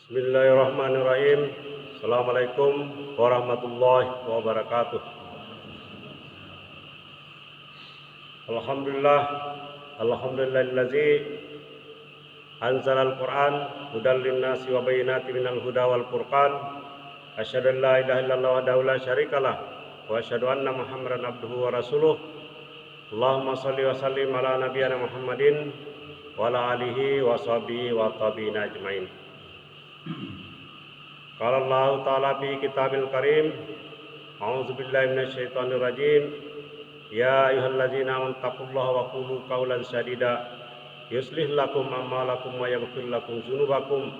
Bismillahirrahmanirrahim. Assalamualaikum warahmatullahi wabarakatuh. Alhamdulillah, alhamdulillahillazi anzalal Qur'an hudal linnasi wa bayyinatin minal huda wal furqan. Asyhadu an la ilaha illallah wahdahu la syarikalah wa asyhadu anna Muhammadan abduhu wa rasuluh. Allahumma shalli wa sallim ala nabiyyina Muhammadin wa ala alihi wa sahbihi wa tabi'in ajmain. Qala Allah Ta'ala fi kitabil karim, a'udzu billahi minasyaitonir rajim. Ya ayyuhallazina amanu taqullaha wa qulu qawlan sadida yuslih lakum a'malakum wa yaghfir lakum dzunubakum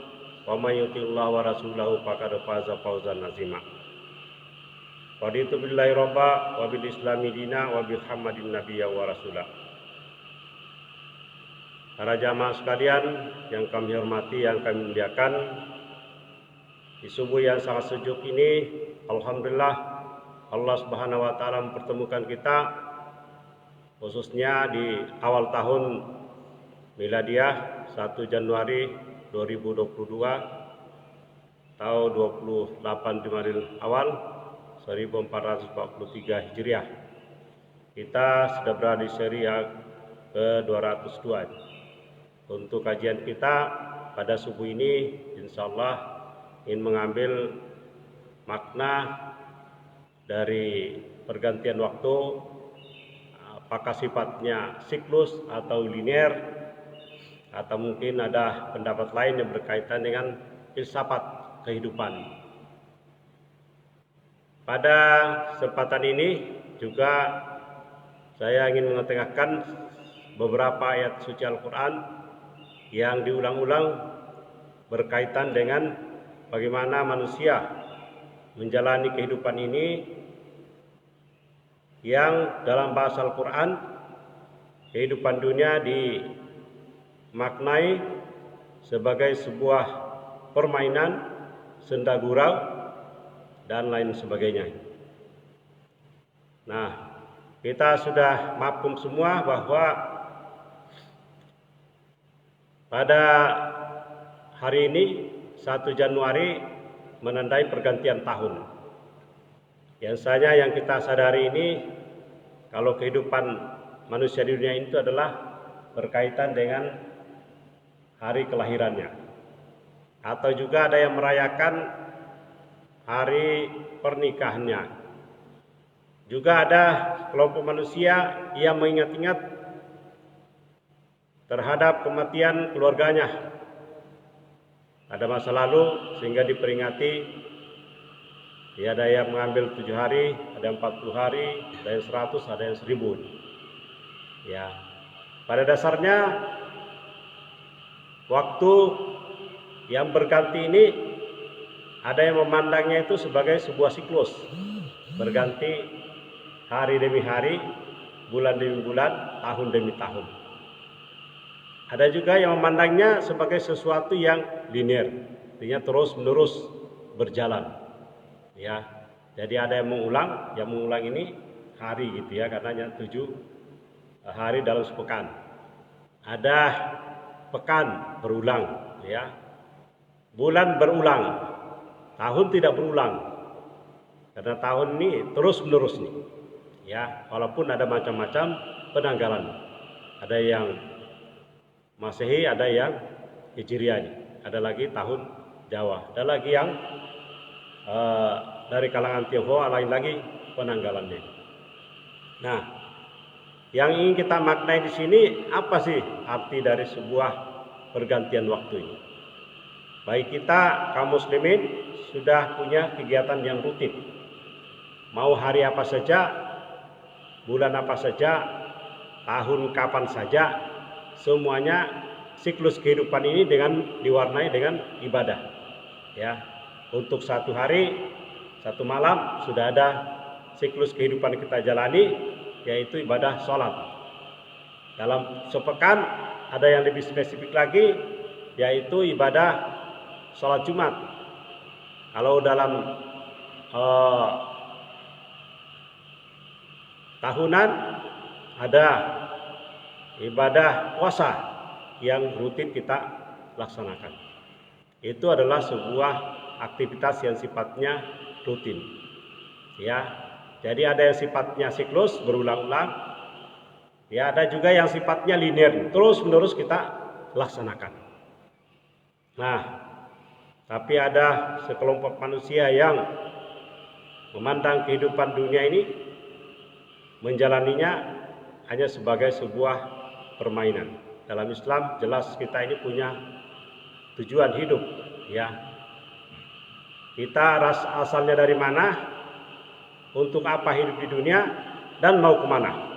wa may yuti'illah wa rasulahu faqad faza fawzan azima. Raditu billahi robba wa bil islami dina wa bi Muhammadin nabiyya wa rasulah. Para jamaah sekalian yang kami hormati, yang kami muliakan, di subuh yang sangat sejuk ini, alhamdulillah Allah Subhanahu wa taala mempertemukan kita khususnya di awal tahun miladiah 1 Januari 2022 tahun 28 Jumadil Awal 1443 Hijriah. Kita sudah berada di seri yang ke-202. Untuk kajian kita pada subuh ini insyaallah ingin mengambil makna dari pergantian waktu, apakah sifatnya siklus atau linear, atau mungkin ada pendapat lain yang berkaitan dengan filsafat kehidupan. Pada kesempatan ini juga saya ingin mengetengahkan beberapa ayat suci Al-Quran yang diulang-ulang berkaitan dengan bagaimana manusia menjalani kehidupan ini, yang dalam bahasa Al-Quran kehidupan dunia dimaknai sebagai sebuah permainan, senda gurau dan lain sebagainya. Nah, kita sudah mafhum semua bahwa pada hari ini 1 Januari menandai pergantian tahun. Biasanya yang kita sadari ini, kalau kehidupan manusia di dunia itu adalah berkaitan dengan hari kelahirannya. Atau juga ada yang merayakan hari pernikahannya. Juga ada kelompok manusia yang mengingat-ingat terhadap kematian keluarganya pada masa lalu sehingga diperingati. Ya, ada yang mengambil 7 hari, ada 40 hari, ada yang 100, ada yang 1000. Ya, pada dasarnya waktu yang berganti ini ada yang memandangnya itu sebagai sebuah siklus, berganti hari demi hari, bulan demi bulan, tahun demi tahun. Ada juga yang memandangnya sebagai sesuatu yang linear, artinya terus menerus berjalan. Ya, jadi ada yang mengulang ini hari gitu ya, karena 7 hari dalam sepekan. Ada pekan berulang, ya, bulan berulang, tahun tidak berulang, karena tahun ini terus menerus nih, ya, walaupun ada macam-macam penanggalan, ada yang Masehi, ada yang Hijriah, ada lagi tahun Jawa, ada lagi yang dari kalangan Tionghoa, lain lagi penanggalannya. Nah, yang ingin kita maknai di sini apa sih arti dari sebuah pergantian waktu ini? Baik kita kaum muslimin sudah punya kegiatan yang rutin. Mau hari apa saja, bulan apa saja, tahun kapan saja, semuanya siklus kehidupan ini diwarnai dengan ibadah. Ya, untuk 1 hari, 1 malam sudah ada siklus kehidupan kita jalani, yaitu ibadah sholat. Dalam sepekan ada yang lebih spesifik lagi, yaitu ibadah sholat Jumat. Kalau dalam tahunan ada ibadah puasa yang rutin kita laksanakan. itu adalah sebuah aktivitas yang sifatnya rutin. Ya, jadi ada yang sifatnya siklus berulang-ulang. Ya, ada juga yang sifatnya linear, terus-menerus kita laksanakan. Nah, tapi ada sekelompok manusia yang memandang kehidupan dunia ini, menjalaninya hanya sebagai sebuah permainan. Dalam Islam jelas kita ini punya tujuan hidup, ya. Kita asalnya dari mana, untuk apa hidup di dunia, dan mau kemana.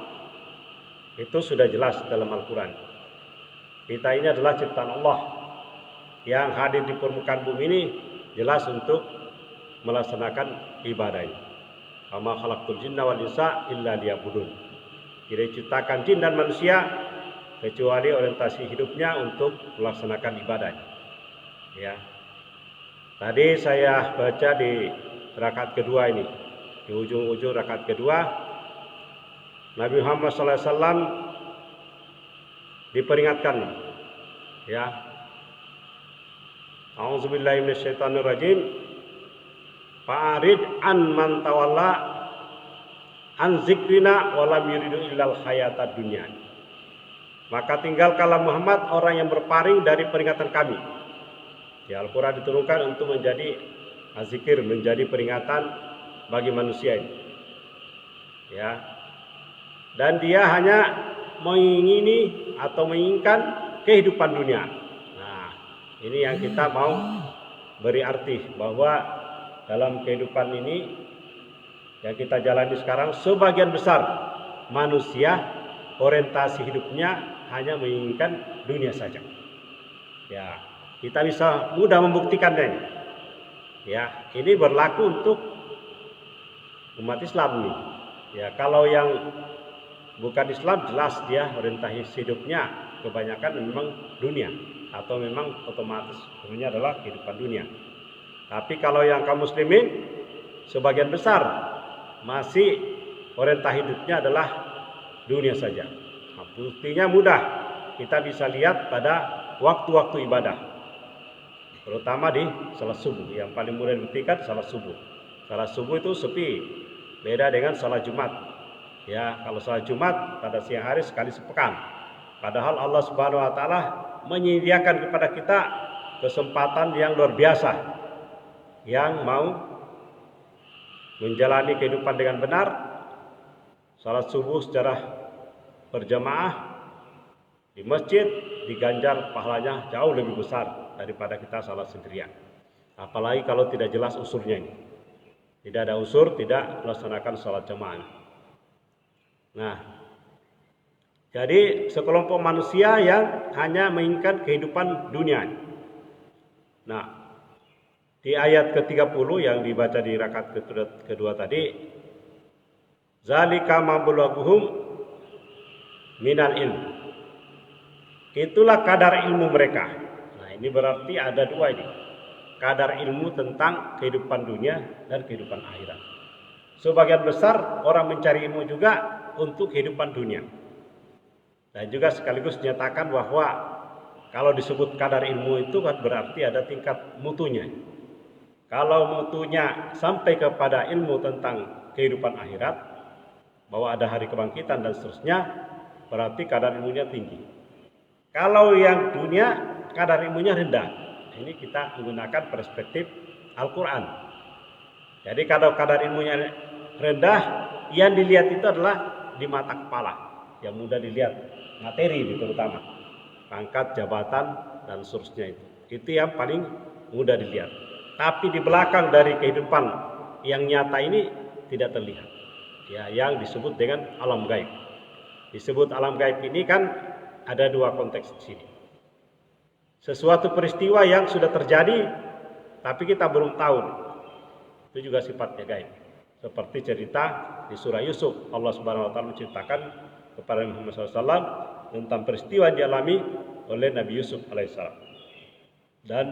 Itu sudah jelas dalam Al-Quran. Kita ini adalah ciptaan Allah yang hadir di permukaan bumi ini jelas untuk melaksanakan ibadah. Wa khalaqtul jinna wal insa illa liya'budun. Tidak diciptakan jin dan manusia kecuali orientasi hidupnya untuk melaksanakan ibadah. Ya. Tadi saya baca di rakaat kedua ini, di ujung-ujung rakaat kedua, Nabi Muhammad SAW diperingatkan, ya, A'udzubillahi minasyaitonirrajim, fa'arid an man tawalla an zikrina wa lam yuridu illal hayatad dunya. Maka tinggalkanlah Muhammad orang yang berpaling dari peringatan kami. Ya, Al-Quran diturunkan untuk menjadi zikir, menjadi peringatan bagi manusia ini. Ya. Dan dia hanya mengingini atau menginginkan kehidupan dunia. Nah, ini yang kita mau beri arti bahwa dalam kehidupan ini yang kita jalani sekarang, sebagian besar manusia orientasi hidupnya hanya menginginkan dunia saja. Ya, kita bisa mudah membuktikannya. Ya, ini berlaku untuk umat Islam nih. Ya, kalau yang bukan Islam jelas dia orientasi hidupnya kebanyakan memang dunia, atau memang otomatis sebenarnya adalah kehidupan dunia. Tapi kalau yang kaum muslimin sebagian besar masih orientasi hidupnya adalah dunia saja. Nah, buktinya mudah kita bisa lihat pada waktu-waktu ibadah, terutama di salat subuh. Yang paling mudah dibuktikan salat subuh. Salat subuh itu sepi, beda dengan salat Jumat. Ya, kalau salat Jumat pada siang hari sekali sepekan. Padahal Allah Subhanahu wa taala menyediakan kepada kita kesempatan yang luar biasa. Yang mau menjalani kehidupan dengan benar, salat subuh secara berjamaah di masjid diganjar pahalanya jauh lebih besar daripada kita salat sendirian. Apalagi kalau tidak jelas unsurnya ini. Tidak ada unsur, tidak melaksanakan salat jamaah. Nah, jadi sekelompok manusia yang hanya menginginkan kehidupan dunia. Nah, di ayat ke-30 yang dibaca di rakaat kedua tadi, zalika mablughum minal ilm. Itulah kadar ilmu mereka. Nah, ini berarti ada dua ini. Kadar ilmu tentang kehidupan dunia dan kehidupan akhirat. Sebagian besar orang mencari ilmu juga untuk kehidupan dunia. Dan juga sekaligus dinyatakan bahwa kalau disebut kadar ilmu itu kan berarti ada tingkat mutunya. Kalau mutunya sampai kepada ilmu tentang kehidupan akhirat, bahwa ada hari kebangkitan dan seterusnya, berarti kadar ilmunya tinggi. Kalau yang dunia, kadar ilmunya rendah. Ini kita menggunakan perspektif Al-Quran. Jadi kalau kadar ilmunya rendah, yang dilihat itu adalah di mata kepala, yang mudah dilihat, materi terutama, pangkat, jabatan, dan seterusnya itu yang paling mudah dilihat. Tapi di belakang dari kehidupan yang nyata ini tidak terlihat. Ya, yang disebut dengan alam gaib. Disebut alam gaib ini kan ada dua konteks di sini. Sesuatu peristiwa yang sudah terjadi, tapi kita belum tahu. Itu juga sifatnya gaib. Seperti cerita di surah Yusuf, Allah Subhanahu wa taala menceritakan kepada Muhammad SAW tentang peristiwa yang dialami oleh Nabi Yusuf alaihissalam. Dan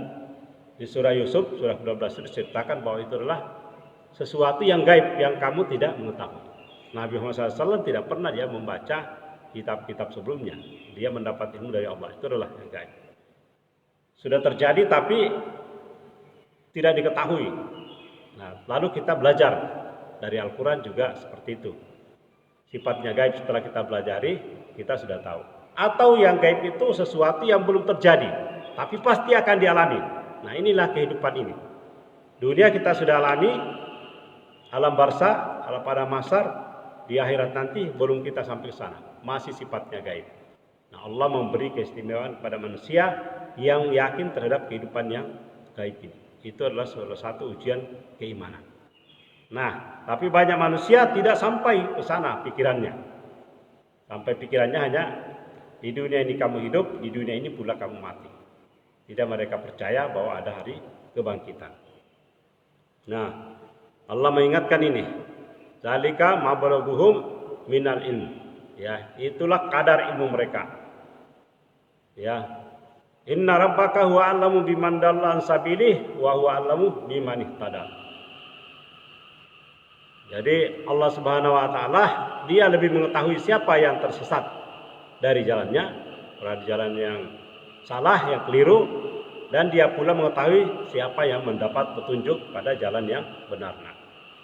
di surah Yusuf, surah 12 itu diceritakan bahwa itu adalah sesuatu yang gaib yang kamu tidak mengetahui. Nabi Muhammad SAW tidak pernah dia membaca kitab-kitab sebelumnya. Dia mendapat ilmu dari Allah. Itu adalah yang gaib. Sudah terjadi tapi tidak diketahui. Nah, lalu kita belajar dari Al-Quran juga seperti itu. Sifatnya gaib setelah kita pelajari, kita sudah tahu. Atau yang gaib itu sesuatu yang belum terjadi, tapi pasti akan dialami. Nah, inilah kehidupan ini. Dunia kita sudah alami, alam barzah, alam pada masar, di akhirat nanti belum kita sampai ke sana. Masih sifatnya gaib. Nah, Allah memberi keistimewaan kepada manusia yang yakin terhadap kehidupan yang gaib ini. Itu adalah salah satu ujian keimanan. Nah, tapi banyak manusia tidak sampai ke sana pikirannya. Sampai pikirannya hanya di dunia ini kamu hidup, di dunia ini pula kamu mati. Tidak mereka percaya bahwa ada hari kebangkitan. Nah, Allah mengingatkan ini. Zalika mabalaghuhum minal ilm. Ya, itulah kadar ilmu mereka. Ya. Inna rabbaka huwa a'lamu biman dalla an sabilihi wa huwa a'lamu biman ihtada. Jadi Allah Subhanahu wa taala dia lebih mengetahui siapa yang tersesat dari jalannya, berada di jalan yang salah, yang keliru, dan dia pula mengetahui siapa yang mendapat petunjuk pada jalan yang benar. Nah,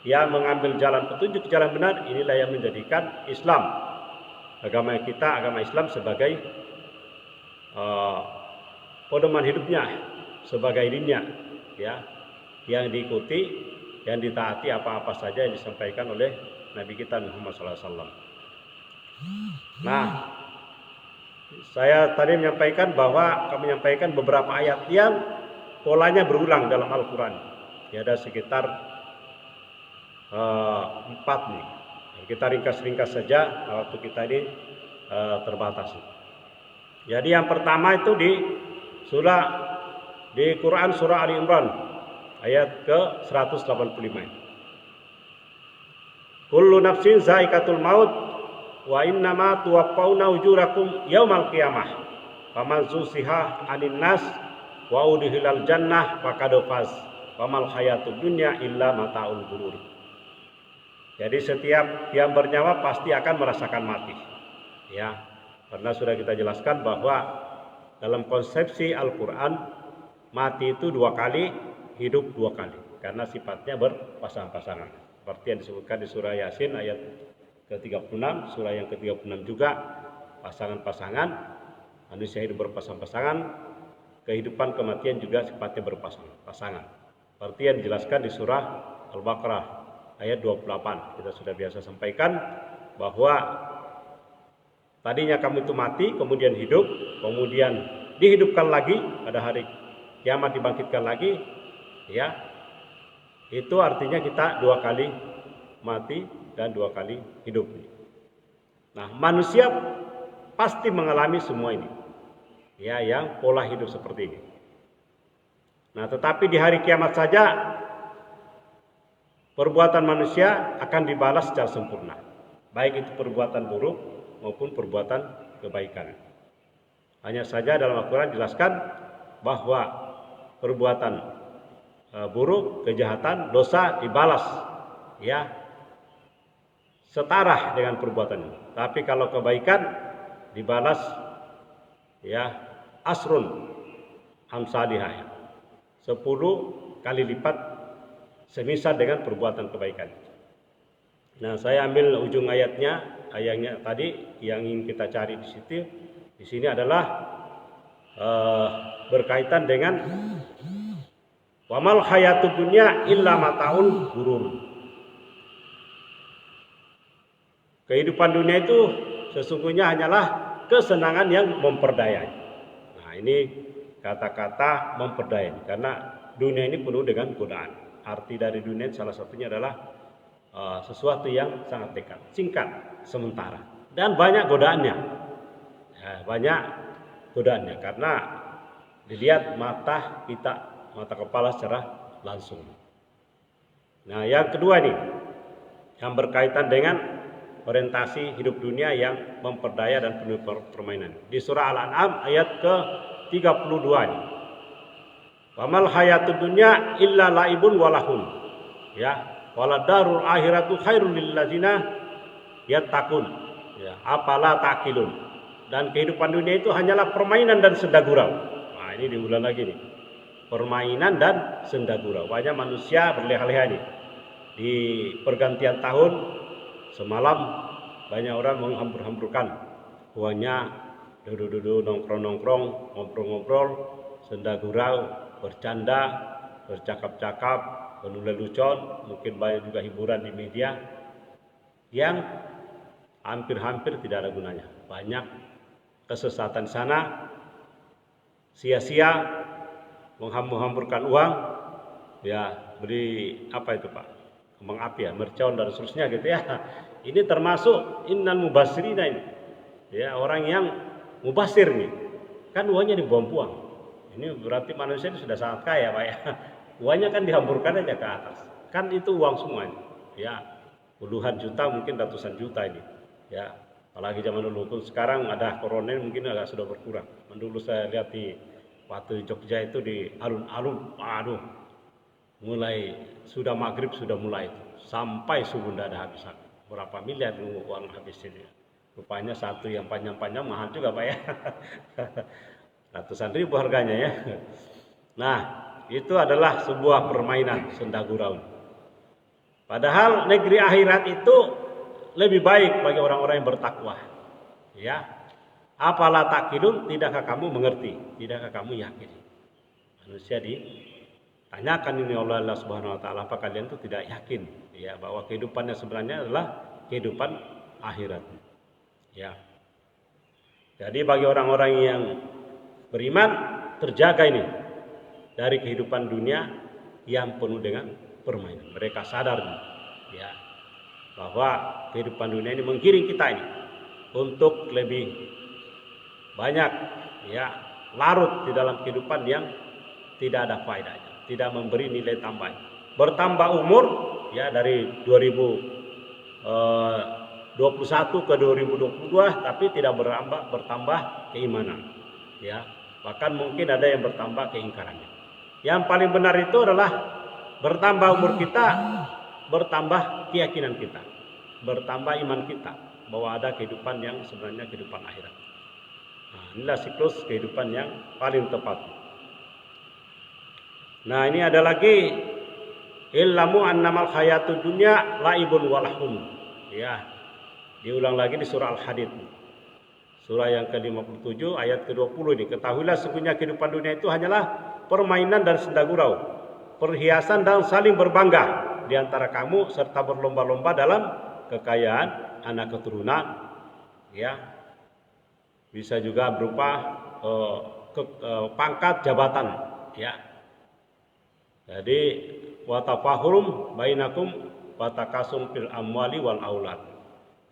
yang mengambil jalan petunjuk jalan benar, inilah yang menjadikan Islam, agama kita, agama Islam sebagai pedoman hidupnya, sebagai dirinya, ya, yang diikuti, yang ditaati apa-apa saja yang disampaikan oleh Nabi kita Muhammad SAW. Nah, saya tadi menyampaikan bahwa kami menyampaikan beberapa ayat yang polanya berulang dalam Al-Quran. Ya, ada sekitar 4 nih. Kita ringkas-ringkas saja, waktu kita ini terbatas. Jadi yang pertama itu di Quran surah Ali Imran ayat ke 185. Kullu nafsin zaikatul maut wa innama tuwaffawna ujurakum yaumal qiyamah. Faman zusiha 'anil nas wa udkhilal jannah faqad faz. Famal hayatud dunya illa mataul ghurur. Jadi setiap yang bernyawa pasti akan merasakan mati. Ya, karena sudah kita jelaskan bahwa dalam konsepsi Al-Quran, mati itu 2 kali, hidup 2 kali. Karena sifatnya berpasang-pasangan. Seperti yang disebutkan di surah Yasin ayat ke-36, surah yang ke-36 juga, pasangan-pasangan, manusia hidup berpasang-pasangan, kehidupan kematian juga sifatnya berpasang-pasangan. Seperti yang dijelaskan di surah Al-Baqarah ayat 28. Kita sudah biasa sampaikan bahwa tadinya kamu itu mati, kemudian hidup, kemudian dihidupkan lagi pada hari kiamat, dibangkitkan lagi, ya. Itu artinya kita 2 kali mati dan 2 kali hidup. Nah, manusia pasti mengalami semua ini, ya, yang pola hidup seperti ini. Nah, tetapi di hari kiamat saja perbuatan manusia akan dibalas secara sempurna, baik itu perbuatan buruk maupun perbuatan kebaikan. Hanya saja dalam Al-Quran dijelaskan bahwa perbuatan buruk, kejahatan, dosa dibalas, ya, setara dengan perbuatan itu. Tapi kalau kebaikan dibalas, ya, asrun amsalihah, 10 kali lipat semisal dengan perbuatan kebaikan. Nah, saya ambil ujung ayatnya tadi yang ingin kita cari di situ. Di sini adalah berkaitan dengan wamal hayatud dunya illa mataul ghurur. Kehidupan dunia itu sesungguhnya hanyalah kesenangan yang memperdaya. Nah, ini kata-kata memperdaya karena dunia ini penuh dengan godaan. Arti dari dunia salah satunya adalah sesuatu yang sangat dekat, singkat, sementara, dan banyak godaannya. Ya, banyak godaannya karena dilihat mata kepala secara langsung. Nah, yang kedua nih, yang berkaitan dengan orientasi hidup dunia yang memperdaya dan penuh permainan. Di surah Al-An'am ayat ke-32 ini. Wamal hayatud dunya illa laibun walahun. Ya, waladarul akhiratu khairul lil ladzina yattaqun. Ya, apala taqilun. Dan kehidupan dunia itu hanyalah permainan dan senda gurau. Nah, ini diulang lagi nih. permainan dan senda gurau. Banyak manusia berleha-leha nih. Di pergantian tahun semalam banyak orang menghambur-hamburkan uangnya, duduk-duduk, nongkrong-nongkrong, ngobrol-ngobrol, senda gurau, bercanda, bercakap-cakap, lelucon, mungkin banyak juga hiburan di media yang hampir-hampir tidak ada gunanya. Banyak kesesatan sana, sia-sia menghambur-hamburkan uang, ya beli apa itu Pak? Kembang api ya, mercon dan seterusnya gitu ya. Ini termasuk innal mubasirina ini. Ya, orang yang mubasir nih. Kan uangnya dibuang-buang. Ini berarti manusia itu sudah sangat kaya Pak ya. Uangnya kan dihamburkan aja ke atas. Kan itu uang semuanya. Ya, puluhan juta mungkin ratusan juta ini. Ya, apalagi zaman dulu. Sekarang ada corona mungkin agak sudah berkurang. Dulu saya lihat di waktu Jogja itu di alun-alun, aduh, mulai sudah maghrib sudah mulai sampai subuh tidak ada habis. Berapa miliar uang habis ini. Rupanya satu yang panjang-panjang mahal juga Pak ya. Ratusan ribu harganya ya. Nah, itu adalah sebuah permainan senda gurau. Padahal negeri akhirat itu lebih baik bagi orang-orang yang bertakwa. Ya. Apalah takilun, tidakkah kamu mengerti? Tidakkah kamu yakin? Manusia ditanyakan ini oleh Allah Subhanahu wa taala, apa kalian itu tidak yakin ya bahwa kehidupannya sebenarnya adalah kehidupan akhirat. Ya. Jadi bagi orang-orang yang beriman terjaga ini dari kehidupan dunia yang penuh dengan permainan. Mereka sadar ya bahwa kehidupan dunia ini menggiring kita ini untuk lebih banyak ya larut di dalam kehidupan yang tidak ada faedahnya, tidak memberi nilai tambah. Bertambah umur ya dari 2021 ke 2022 tapi tidak bertambah keimanan. Ya, bahkan mungkin ada yang bertambah keingkarannya. Yang paling benar itu adalah bertambah umur kita, bertambah keyakinan kita, bertambah iman kita bahwa ada kehidupan yang sebenarnya kehidupan akhirat. Nah, inilah siklus kehidupan yang paling tepat. Nah, ini ada lagi ilmu annamal hayatud dunya laibun walahun. Ya. Diulang lagi di surah Al-Hadid. Surah yang ke-57 ayat ke-20 ini. Ketahuilah sesungguhnya kehidupan dunia itu hanyalah permainan dan senda gurau, perhiasan dan saling berbangga di antara kamu serta berlomba-lomba dalam kekayaan, anak keturunan. Ya. Bisa juga berupa pangkat jabatan, ya. Jadi watafahurum bainakum watakasum fil amwali wal aulad.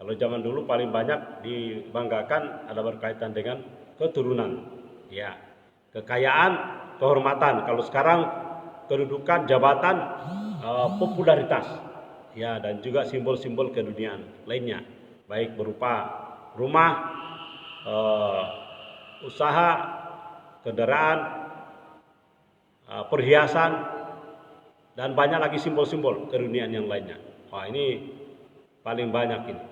Kalau zaman dulu paling banyak dibanggakan ada berkaitan dengan keturunan, ya. Kekayaan, kehormatan. Kalau sekarang kedudukan, jabatan, popularitas, ya, dan juga simbol-simbol keduniaan lainnya, baik berupa rumah, usaha, kendaraan, perhiasan, dan banyak lagi simbol-simbol keduniaan yang lainnya. Wah, ini paling banyak ini.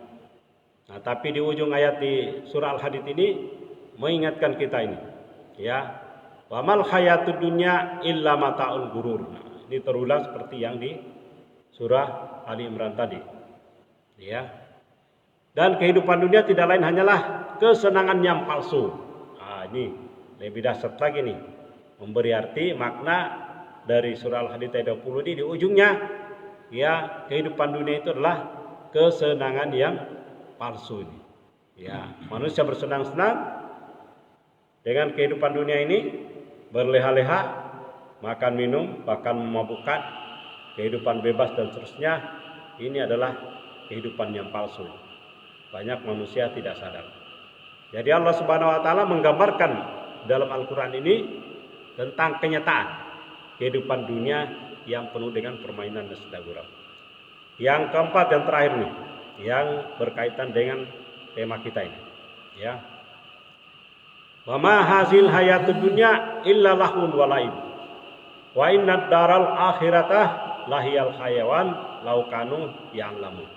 Nah, tapi di ujung ayat di surah Al-Hadid ini mengingatkan kita ini, ya, wa mal hayatud dunya illa mata'ul gurur. Nah, ini terulang seperti yang di surah Ali Imran tadi, ya. Dan kehidupan dunia tidak lain hanyalah kesenangan yang palsu. Nah, ini lebih dahsyat lagi nih. Memberi arti makna dari surah Al-Hadid ayat 20 ini di ujungnya, ya, kehidupan dunia itu adalah kesenangan yang palsu ini. Ya, manusia bersenang-senang dengan kehidupan dunia ini, berleha-leha, makan minum, bahkan memabukkan, kehidupan bebas dan seterusnya. Ini adalah kehidupan yang palsu. Banyak manusia tidak sadar. Jadi Allah Subhanahu wa taala menggambarkan dalam Al-Qur'an ini tentang kenyataan kehidupan dunia yang penuh dengan permainan dan senda gurau. Yang keempat dan terakhir nih, yang berkaitan dengan tema kita ini, ya. Wa ma hazil hayatud dunya illa lahun wa laib. Wa innad daral akhiratah lahiyal hayawan law kanu ya'lamun.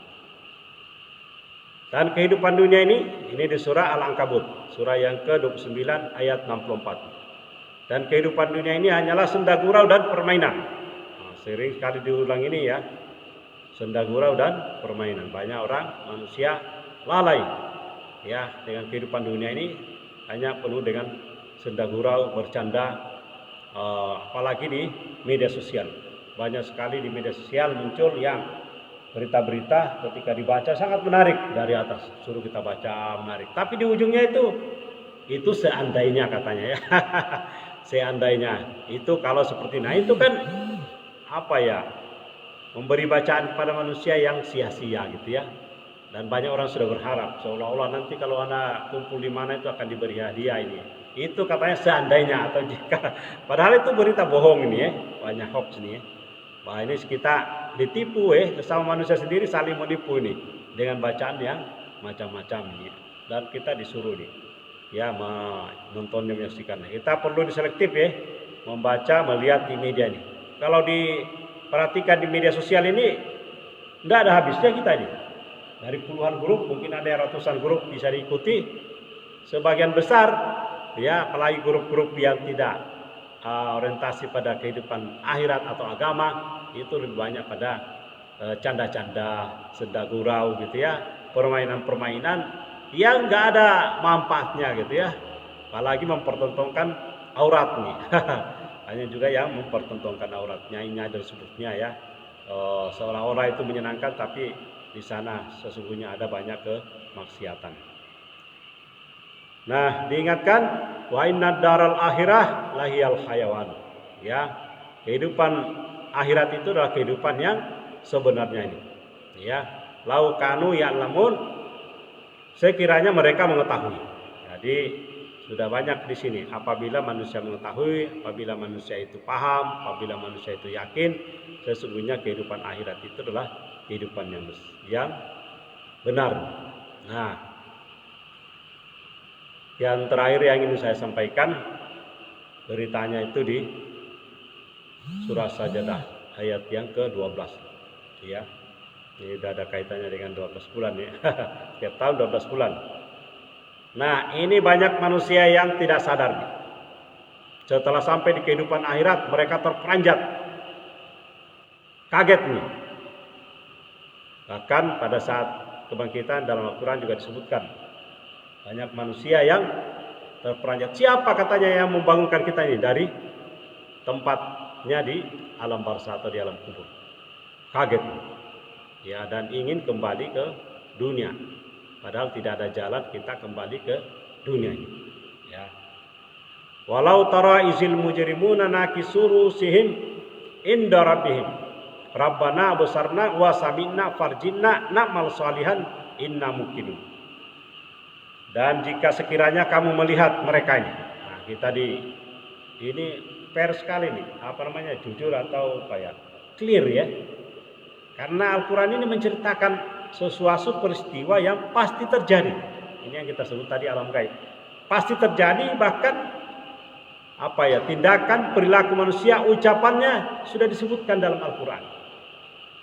Dan kehidupan dunia ini di surah Al-Ankabut, surah yang ke-29 ayat 64. Dan kehidupan dunia ini hanyalah senda gurau dan permainan. Nah, sering sekali diulang ini ya, senda gurau dan permainan. Banyak orang manusia lalai ya dengan kehidupan dunia ini, hanya penuh dengan senda gurau, bercanda, apalagi di media sosial. Banyak sekali di media sosial muncul yang berita-berita ketika dibaca sangat menarik dari atas, suruh kita baca menarik. Tapi di ujungnya itu seandainya katanya ya. Seandainya itu kalau seperti itu kan apa ya, memberi bacaan kepada manusia yang sia-sia gitu ya. Dan banyak orang sudah berharap seolah-olah nanti kalau anak kumpul di mana itu akan diberi hadiah ini. Itu katanya seandainya atau jika. Padahal itu berita bohong ini ya, banyak hoax ini ya. Wah, ini kita ditipu sesama manusia sendiri saling menipu ini dengan bacaan yang macam-macam ini. Dan kita disuruh nih ya menontonnya, menyaksikannya. Kita perlu diselektif ya, membaca, melihat di media ini. Kalau diperhatikan di media sosial ini, tidak ada habisnya kita ini. Dari puluhan grup, mungkin ada ratusan grup bisa diikuti. Sebagian besar, ya apalagi grup-grup yang tidak orientasi pada kehidupan akhirat atau agama, itu lebih banyak pada canda-canda, senda gurau gitu ya, permainan-permainan yang nggak ada manfaatnya gitu ya, apalagi mempertontonkan aurat nih. Hanya juga yang mempertontonkan auratnya, ini ada sebutnya ya, seolah-olah itu menyenangkan, tapi di sana sesungguhnya ada banyak kemaksiatan. Nah, diingatkan wa inna daral akhirah lahiyal hayawan. Ya, kehidupan akhirat itu adalah kehidupan yang sebenarnya ini. Ya, lau kanu ya'lamun, sekiranya mereka mengetahui. Jadi sudah banyak di sini. Apabila manusia mengetahui, apabila manusia itu paham, apabila manusia itu yakin, sesungguhnya kehidupan akhirat itu adalah kehidupan yang benar. Nah, yang terakhir yang ingin saya sampaikan, beritanya itu di surah Sajadah ayat yang ke-12. Ya. Ini sudah ada kaitannya dengan 12 bulan ya. Setiap tahun 12 bulan. Nah, ini banyak manusia yang tidak sadar nih. Setelah sampai di kehidupan akhirat, mereka terperanjat. Kaget nih. Bahkan pada saat kebangkitan dalam Al-Quran juga disebutkan, banyak manusia yang terperanjat. Siapa katanya yang membangunkan kita ini dari tempatnya di alam barzah atau di alam kubur? Kaget nih. Ya, dan ingin kembali ke dunia, padahal tidak ada jalan kita kembali ke dunia ini. Ya. Walau tara izil mujrimuna nakisuru sihim inda rabbihim rabbana absarna wa sami'na farjinna na'mal salihan inna muqinun. Dan jika sekiranya kamu melihat mereka ini, nah kita ini fair sekali nih, apa namanya, jujur atau apa ya, clear ya. Karena Al-Quran ini menceritakan sesuatu peristiwa yang pasti terjadi. Ini yang kita sebut tadi alam gaib. Pasti terjadi, bahkan apa ya, tindakan, perilaku manusia, ucapannya sudah disebutkan dalam Al-Quran.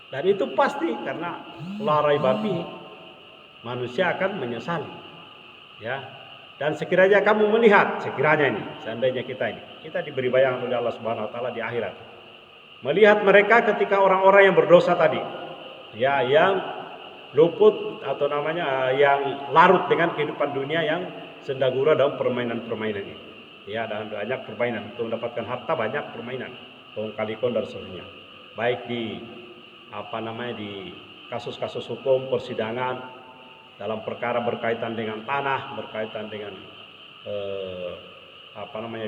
Dan itu pasti karena la raiba fihi, manusia akan menyesali. Ya. Dan sekiranya kamu melihat, sekiranya ini, seandainya kita diberi bayangan oleh Allah Subhanahu wa taala di akhirat. Melihat mereka ketika orang-orang yang berdosa tadi, ya, yang luput atau namanya yang larut dengan kehidupan dunia yang senda gurau dalam permainan-permainan ini. Ya, dan banyak permainan untuk mendapatkan harta, banyak permainan, kong kali kong dan sebagainya. Baik di di kasus-kasus hukum, persidangan, dalam perkara berkaitan dengan tanah, berkaitan dengan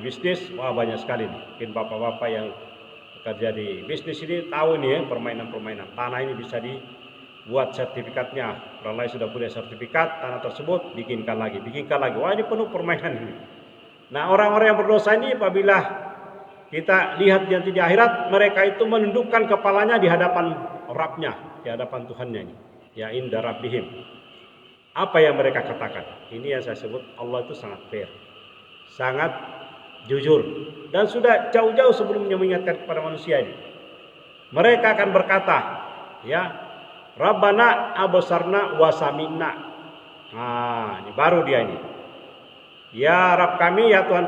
bisnis, wah banyak sekali nih. Mungkin bapak-bapak yang kerja di bisnis ini tahu nih ya, permainan-permainan tanah ini bisa dibuat sertifikatnya. Orang lain sudah punya sertifikat tanah tersebut, bikinkan lagi. Wah, ini penuh permainan ini. Nah, orang-orang yang berdosa ini apabila kita lihat nanti di akhirat, mereka itu menundukkan kepalanya di hadapan Rabbnya, di hadapan Tuhannya ini. Ya inda rabbihim. Apa yang mereka katakan? Ini yang saya sebut Allah itu sangat fair, sangat jujur, dan sudah jauh-jauh sebelumnya mengingatkan kepada manusia ini. Mereka akan berkata, ya, Rabbana absarna wa sami'na. Nah, ini baru dia ini. Ya Rabb kami, ya Tuhan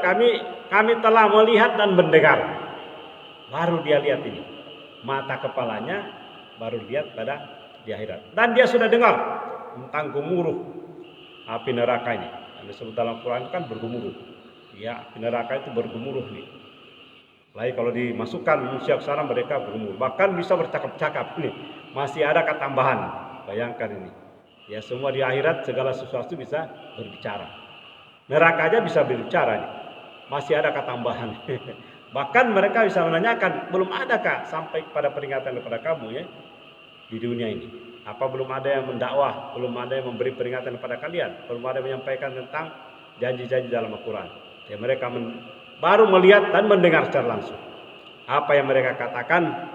kami telah melihat dan mendengar. Baru dia lihat ini. Mata kepalanya baru lihat pada di akhirat. Dan dia sudah dengar tentang gemuruh api neraka ini. Yang disebut dalam Quran kan bergemuruh. Ya, api neraka itu bergemuruh nih. Lain kalau dimasukkan manusia ke sana mereka bergemuruh. Bahkan bisa bercakap-cakap nih. Masih ada ketambahan. Bayangkan ini. Ya semua di akhirat segala sesuatu bisa berbicara. Neraka aja bisa berbicara nih. Masih ada ketambahan. Bahkan mereka bisa menanyakan, belum adakah sampai pada peringatan kepada kamu ya di dunia ini? Apa belum ada yang mendakwah, belum ada yang memberi peringatan kepada kalian, belum ada yang menyampaikan tentang janji-janji dalam Al-Quran. Ya mereka baru melihat dan mendengar secara langsung. Apa yang mereka katakan?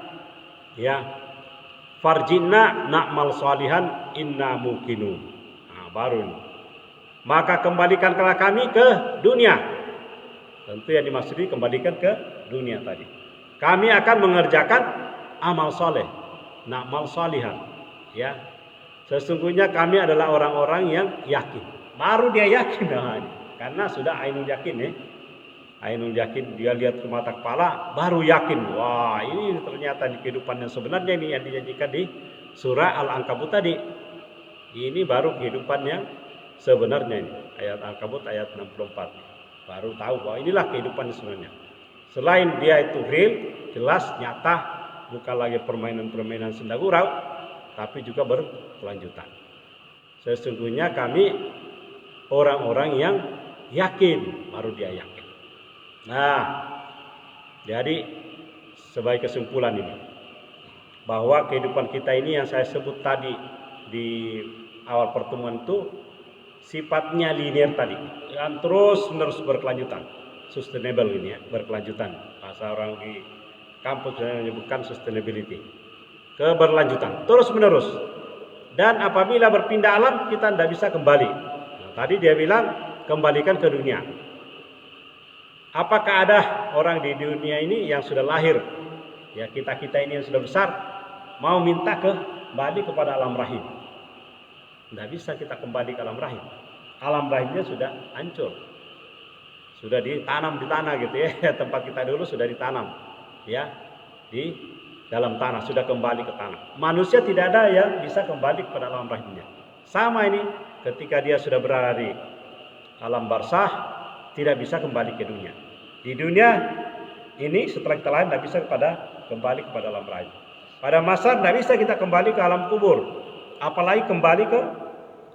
Ya, farjinna na'mal salihan inna muqinun. Nah, baru ini. Maka kembalikanlah kami ke dunia. Tentu yang dimaksudi kembalikan ke dunia tadi. Kami akan mengerjakan amal soleh, na'mal salihan. Ya, sesungguhnya kami adalah orang-orang yang yakin. Baru dia yakin, karena sudah ainul yakin ya. Ainul yakin, dia lihat ke mata kepala, baru yakin. Wah, ini ternyata di kehidupan yang sebenarnya ini yang dijanjikan di surah Al-Ankabut tadi. Ini baru kehidupan yang sebenarnya ini. Ayat Al-Ankabut ayat 64. Baru tahu bahwa inilah kehidupan sebenarnya. Selain dia itu real, jelas, nyata, bukan lagi permainan-permainan senda gurau, tapi juga berkelanjutan. Sesungguhnya kami orang-orang yang yakin, baru dia yakin. Nah, jadi sebagai kesimpulan ini, bahwa kehidupan kita ini yang saya sebut tadi di awal pertemuan itu sifatnya linear tadi, yang terus menerus berkelanjutan, sustainable ini ya, berkelanjutan. Bahasa orang di kampus menyebutkan sustainability, keberlanjutan, terus menerus. Dan apabila berpindah alam kita tidak bisa kembali. Nah, tadi dia bilang kembalikan ke dunia. Apakah ada orang di dunia ini yang sudah lahir, ya kita ini yang sudah besar, mau minta kembali kepada alam rahim? Tidak bisa kita kembali ke alam rahim. Alam rahimnya sudah hancur. Sudah ditanam di tanah gitu ya. Tempat kita dulu sudah ditanam. Ya, di dalam tanah. Sudah kembali ke tanah. Manusia tidak ada yang bisa kembali kepada alam rahimnya. Sama ini ketika dia sudah berada di alam barzah, tidak bisa kembali ke dunia. Di dunia ini setelah kita lahir tidak bisa kembali kepada alam rahim. Pada masa tidak bisa kita kembali ke alam kubur. Apalagi kembali ke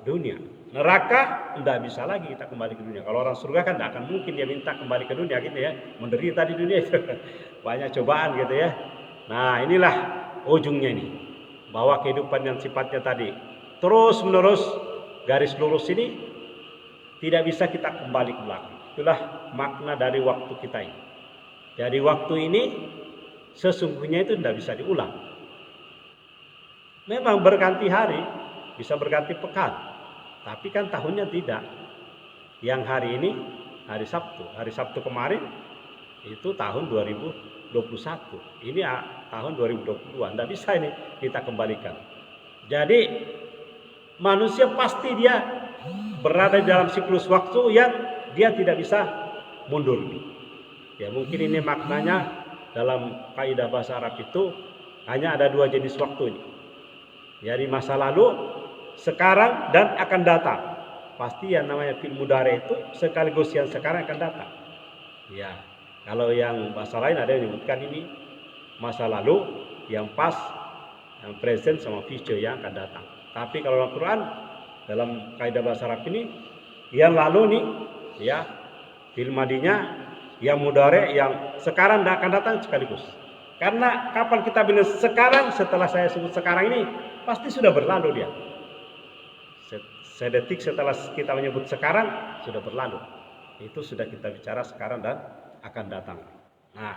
dunia. Neraka tidak bisa lagi kita kembali ke dunia. Kalau orang surga kan tidak akan mungkin dia minta kembali ke dunia gitu ya. Menderita di dunia itu banyak cobaan gitu ya. Nah inilah ujungnya ini. Bahwa kehidupan yang sifatnya tadi terus menerus garis lurus ini tidak bisa kita kembali ke belakang. Itulah makna dari waktu kita ini. Jadi waktu ini sesungguhnya itu tidak bisa diulang. Memang berganti hari, bisa berganti pekan. Tapi kan tahunnya tidak. Yang hari ini, hari Sabtu. Hari Sabtu kemarin, itu tahun 2021. Ini tahun 2022. Tidak bisa ini kita kembalikan. Jadi, manusia pasti dia berada di dalam siklus waktu yang dia tidak bisa mundur. Ya mungkin ini maknanya dalam kaidah bahasa Arab itu hanya ada dua jenis waktu ini. Jadi masa lalu, sekarang dan akan datang. Pasti yang namanya fi'il mudhari itu sekaligus yang sekarang akan datang. Ya, kalau yang bahasa lain ada yang menyebutkan ini masa lalu, yang past, yang present sama future yang akan datang. Tapi kalau dalam Quran, dalam kaidah bahasa Arab ini, yang lalu nih, ya fi'il madinya, yang mudhari, yang sekarang dan akan datang sekaligus. Karena kapan kita bilang sekarang, setelah saya sebut sekarang ini, pasti sudah berlalu dia. Sedetik setelah kita menyebut sekarang, sudah berlalu. Itu sudah kita bicara sekarang dan akan datang. Nah,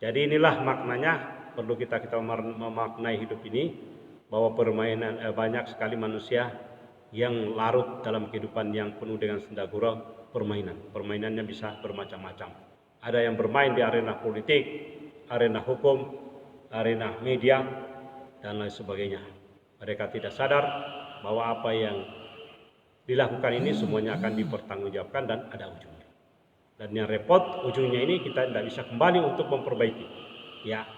jadi inilah maknanya perlu kita memaknai hidup ini, bahwa permainan banyak sekali manusia yang larut dalam kehidupan yang penuh dengan senda gurau permainan. Permainannya bisa bermacam-macam. Ada yang bermain di arena politik, arena hukum, arena media, dan lain sebagainya. Mereka tidak sadar bahwa apa yang dilakukan ini semuanya akan dipertanggungjawabkan dan ada ujungnya. Dan yang repot ujungnya ini kita tidak bisa kembali untuk memperbaiki. Ya,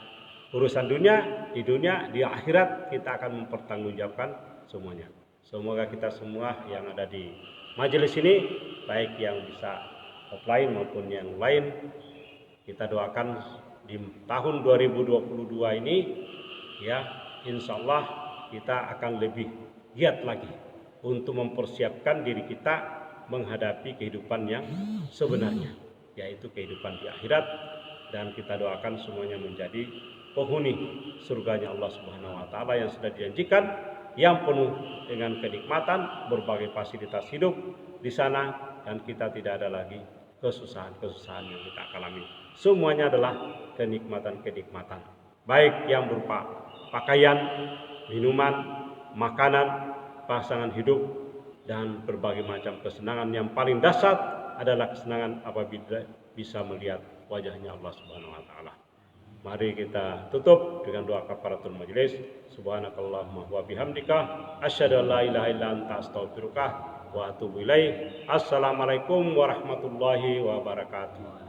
urusan dunia, di akhirat kita akan mempertanggungjawabkan semuanya. Semoga kita semua yang ada di majelis ini, baik yang bisa offline maupun yang lain, kita doakan di tahun 2022 ini, ya, insya Allah kita akan lebih giat lagi untuk mempersiapkan diri kita menghadapi kehidupan yang sebenarnya, yaitu kehidupan di akhirat, dan kita doakan semuanya menjadi penghuni surganya Allah Subhanahu wa taala yang sudah dijanjikan, yang penuh dengan kenikmatan, berbagai fasilitas hidup di sana, dan kita tidak ada lagi kesusahan-kesusahan yang kita alami. Semuanya adalah kenikmatan-kenikmatan, baik yang berupa pakaian, minuman, makanan, pasangan hidup, dan berbagai macam kesenangan. Yang paling dahsyat adalah kesenangan apabila bisa melihat wajahnya Allah Subhanahu wa taala. Mari kita tutup dengan doa kafaratul majelis. Subhanakallahumma wa bihamdika asyhadu an la ilaha illa anta astaghfiruka wa atubu ilaik. Assalamualaikum warahmatullahi wabarakatuh.